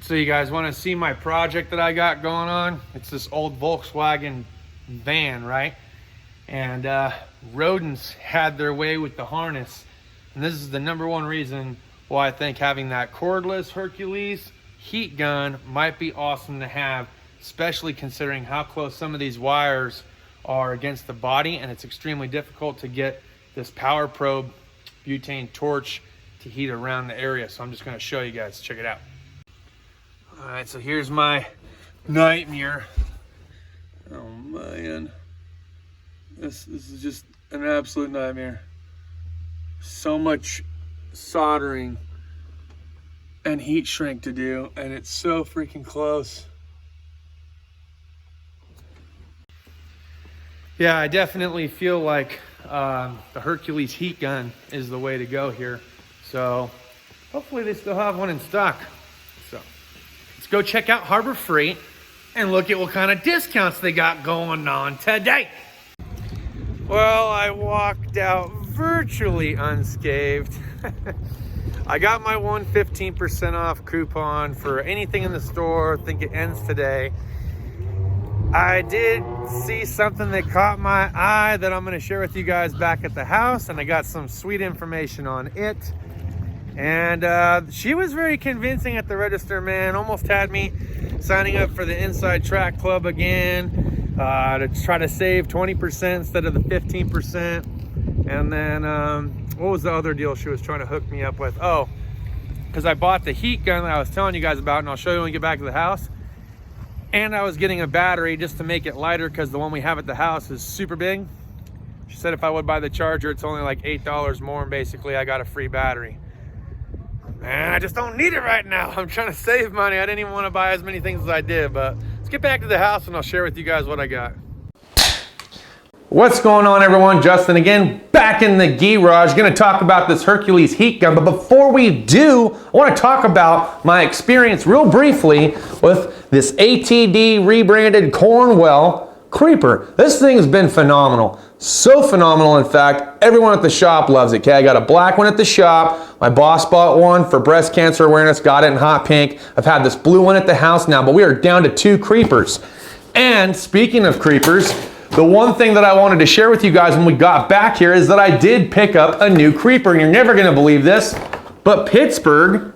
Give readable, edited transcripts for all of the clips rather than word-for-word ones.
So you guys want to see my project that I got going on? It's this old Volkswagen van, right? And rodents had their way with the harness. And this is the #1 reason why I think having that cordless Hercules heat gun might be awesome to have, especially considering how close some of these wires are against the body, and it's extremely difficult to get this power probe butane torch to heat around the area. So I'm just going to show you guys. Check it out. All right, so here's my nightmare. Oh man, this is just an absolute nightmare. So much soldering and heat shrink to do, and it's so freaking close. Yeah, I definitely feel like the Hercules heat gun is the way to go here. So hopefully they still have one in stock. So let's go check out Harbor Freight and look at what kind of discounts they got going on today. Well, I walked out virtually unscathed. I got my 15% off coupon for anything in the store. I think it ends today. I did see something that caught my eye that I'm going to share with you guys back at the house, and I got some sweet information on it. And she was very convincing at the register, man. Almost had me signing up for the Inside Track Club again to try to save 20% instead of the 15%. And then what was the other deal she was trying to hook me up with? Oh, because I bought the heat gun that I was telling you guys about, and I'll show you when we get back to the house. And I was getting a battery just to make it lighter because the one we have at the house is super big. She said if I would buy the charger, it's only like $8 more, and basically I got a free battery. Man, I just don't need it right now. I'm trying to save money. I didn't even want to buy as many things as I did, but let's get back to the house and I'll share with you guys what I got. What's going on, everyone? Justin again, back in the garage. Going to talk about this Hercules heat gun, but before we do, I want to talk about my experience real briefly with this ATD rebranded Cornwell Creeper. This thing has been phenomenal. So phenomenal, in fact, everyone at the shop loves it. Okay, I got a black one at the shop. My boss bought one for breast cancer awareness, got it in hot pink. I've had this blue one at the house now, but we are down to 2 creepers. And speaking of creepers, the one thing that I wanted to share with you guys when we got back here is that I did pick up a new creeper, and you're never going to believe this, but Pittsburgh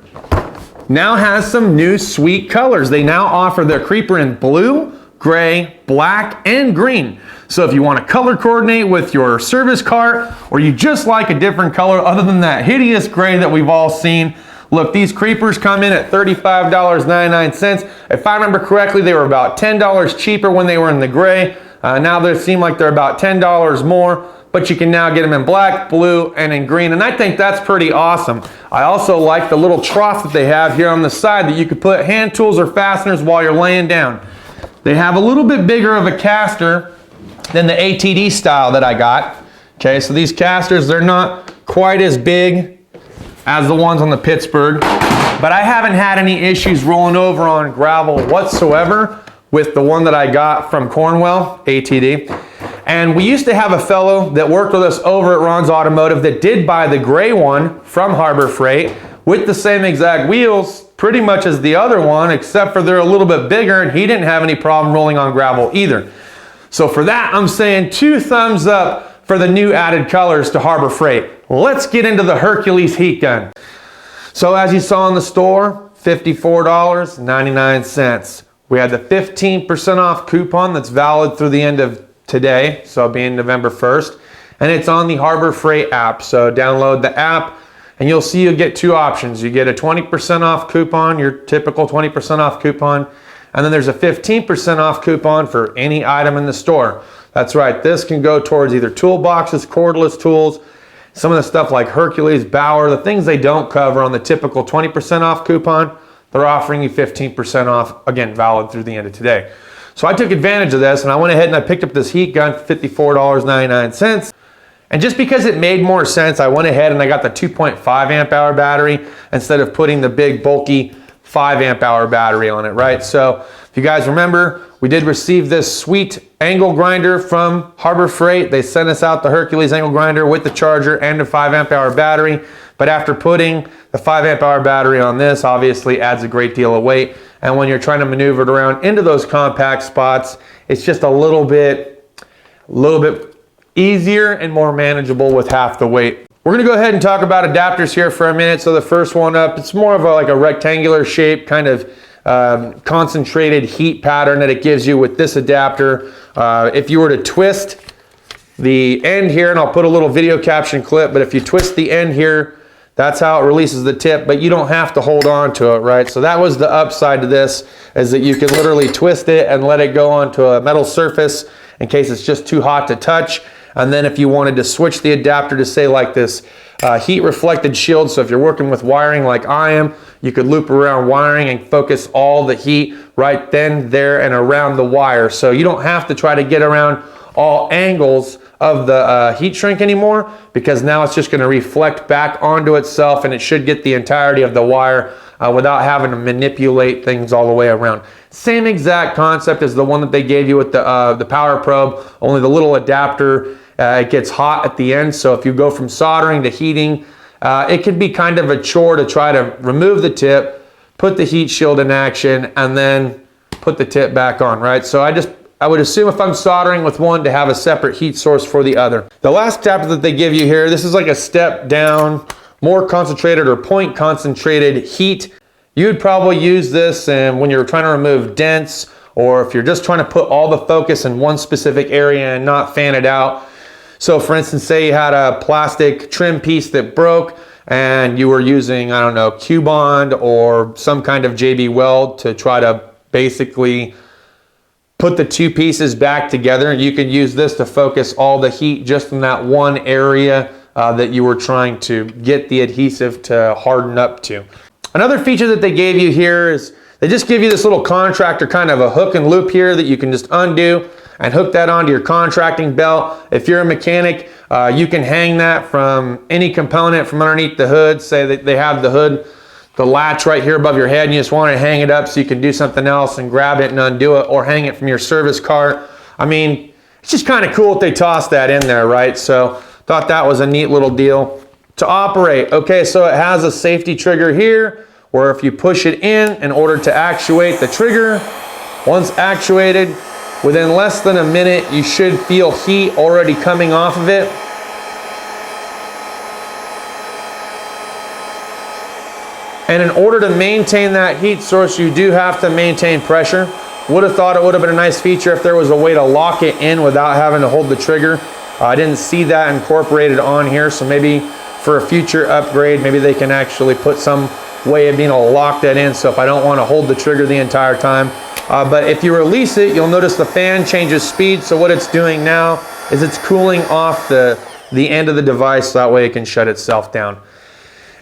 now has some new sweet colors. They now offer their creeper in blue, gray, black, and green. So if you want to color coordinate with your service cart, or you just like a different color other than that hideous gray that we've all seen, look, these creepers come in at $35.99. If I remember correctly, they were about $10 cheaper when they were in the gray. Now they seem like they're about $10 more, but you can now get them in black, blue, and in green, and I think that's pretty awesome. I also like the little trough that they have here on the side that you could put hand tools or fasteners while you're laying down. They have a little bit bigger of a caster than the ATD style that I got. Okay, so these casters, they're not quite as big as the ones on the Pittsburgh, but I haven't had any issues rolling over on gravel whatsoever with the one that I got from Cornwell, ATD. And we used to have a fellow that worked with us over at Ron's Automotive that did buy the gray one from Harbor Freight with the same exact wheels, pretty much as the other one, except for they're a little bit bigger, and he didn't have any problem rolling on gravel either. So for that, I'm saying 2 thumbs up for the new added colors to Harbor Freight. Let's get into the Hercules heat gun. So as you saw in the store, $54.99. We had the 15% off coupon that's valid through the end of today, so being November 1st, and it's on the Harbor Freight app. So download the app and you'll see you get 2 options. You get a 20% off coupon, your typical 20% off coupon, and then there's a 15% off coupon for any item in the store. That's right, this can go towards either toolboxes, cordless tools, some of the stuff like Hercules, Bauer, the things they don't cover on the typical 20% off coupon. They're offering you 15% off, again, valid through the end of today. So I took advantage of this, and I went ahead and I picked up this heat gun for $54.99. And just because it made more sense, I went ahead and I got the 2.5 amp hour battery instead of putting the big bulky 5 amp hour battery on it, right? So if you guys remember, we did receive this sweet angle grinder from Harbor Freight. They sent us out the Hercules angle grinder with the charger and a 5 amp hour battery. But after putting the 5 amp hour battery on this, obviously adds a great deal of weight. And when you're trying to maneuver it around into those compact spots, it's just a little bit easier and more manageable with half the weight. We're gonna go ahead and talk about adapters here for a minute. So the first one up, it's more of like a rectangular shape, kind of concentrated heat pattern that it gives you with this adapter. If you were to twist the end here, and I'll put a little video caption clip, but if you twist the end here, that's how it releases the tip, but you don't have to hold on to it, right? So that was the upside to this, is that you can literally twist it and let it go onto a metal surface in case it's just too hot to touch. And then if you wanted to switch the adapter to say like this heat reflected shield, so if you're working with wiring like I am, you could loop around wiring and focus all the heat right then, there, and around the wire. So you don't have to try to get around all angles of the heat shrink anymore, because now it's just going to reflect back onto itself, and it should get the entirety of the wire without having to manipulate things all the way around. Same exact concept as the one that they gave you with the power probe, only the little adapter, it gets hot at the end. So if you go from soldering to heating, it can be kind of a chore to try to remove the tip, put the heat shield in action, and then put the tip back on, right? So I would assume if I'm soldering with one to have a separate heat source for the other. The last adapter that they give you here, this is like a step down, more concentrated or point concentrated heat. You would probably use this when you're trying to remove dents, or if you're just trying to put all the focus in one specific area and not fan it out. So for instance, say you had a plastic trim piece that broke and you were using, I don't know, Q-bond or some kind of JB weld to try to basically put the two pieces back together. You can use this to focus all the heat just in that one area that you were trying to get the adhesive to harden up to. Another feature that they gave you here is they just give you this little contractor kind of a hook and loop here that you can just undo and hook that onto your contracting belt. If you're a mechanic, you can hang that from any component from underneath the hood. Say that they have the hood, the latch right here above your head, and you just want to hang it up so you can do something else and grab it and undo it, or hang it from your service cart. I mean, it's just kind of cool that they tossed that in there, right? So thought that was a neat little deal. To operate, okay, so it has a safety trigger here, where if you push it in order to actuate the trigger, once actuated, within less than a minute, you should feel heat already coming off of it. And in order to maintain that heat source, you do have to maintain pressure. Would have thought it would have been a nice feature if there was a way to lock it in without having to hold the trigger. I didn't see that incorporated on here, so maybe for a future upgrade, maybe they can actually put some way of being able to lock that in, so if I don't want to hold the trigger the entire time. But if you release it, you'll notice the fan changes speed. So what it's doing now is it's cooling off the end of the device, so that way it can shut itself down.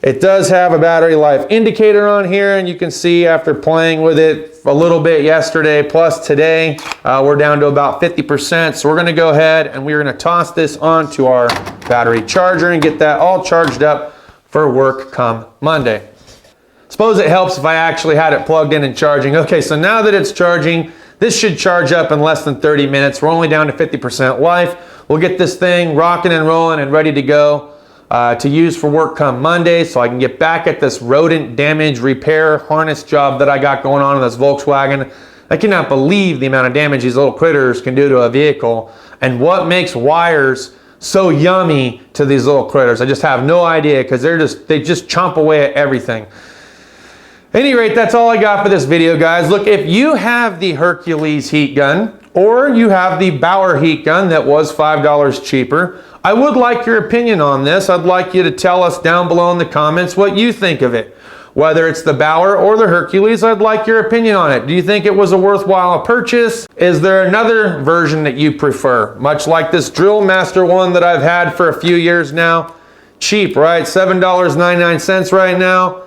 It does have a battery life indicator on here, and you can see after playing with it a little bit yesterday plus today, we're down to about 50%. So we're going to go ahead and we're going to toss this onto our battery charger and get that all charged up for work come Monday. Suppose it helps if I actually had it plugged in and charging. Okay, so now that it's charging, this should charge up in less than 30 minutes. We're only down to 50% life. We'll get this thing rocking and rolling and ready to go to use for work come Monday, so I can get back at this rodent damage repair harness job that I got going on in this Volkswagen. I cannot believe the amount of damage these little critters can do to a vehicle, and what makes wires so yummy to these little critters. I just have no idea, because they just chomp away at everything. At any rate, that's all I got for this video, guys. Look, if you have the Hercules heat gun, or you have the Bauer heat gun that was $5 cheaper, I would like your opinion on this. I'd like you to tell us down below in the comments what you think of it. Whether it's the Bauer or the Hercules, I'd like your opinion on it. Do you think it was a worthwhile purchase? Is there another version that you prefer? Much like this Drill Master one that I've had for a few years now. Cheap, right? $7.99 right now.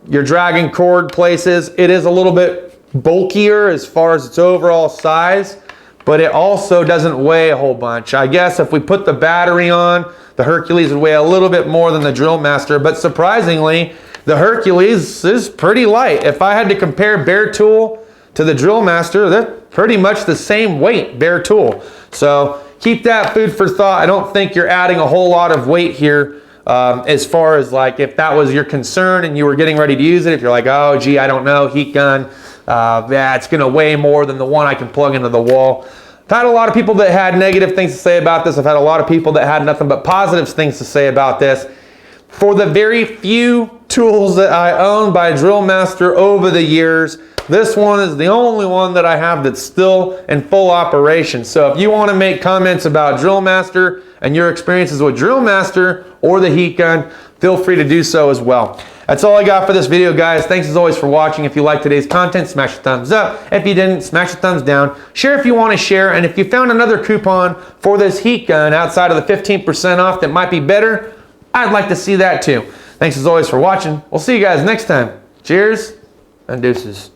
You're dragging cord places. It is a little bit bulkier as far as its overall size, but it also doesn't weigh a whole bunch. I guess if we put the battery on, the Hercules would weigh a little bit more than the Drill Master, but surprisingly, the Hercules is pretty light. If I had to compare bare tool to the Drill Master, they're pretty much the same weight, bare tool. So keep that food for thought. I don't think you're adding a whole lot of weight here as far as like if that was your concern and you were getting ready to use it, if you're like, oh gee, I don't know, heat gun, yeah, it's gonna weigh more than the one I can plug into the wall. I've had a lot of people that had negative things to say about this. I've had a lot of people that had nothing but positive things to say about this. For the very few tools that I own by Drill Master over the years, this one is the only one that I have that's still in full operation. So if you want to make comments about Drill Master and your experiences with Drill Master or the heat gun, feel free to do so as well. That's all I got for this video, guys. Thanks as always for watching. If you liked today's content, smash the thumbs up. If you didn't, smash the thumbs down. Share if you want to share. And if you found another coupon for this heat gun outside of the 15% off that might be better, I'd like to see that too. Thanks as always for watching. We'll see you guys next time. Cheers and deuces.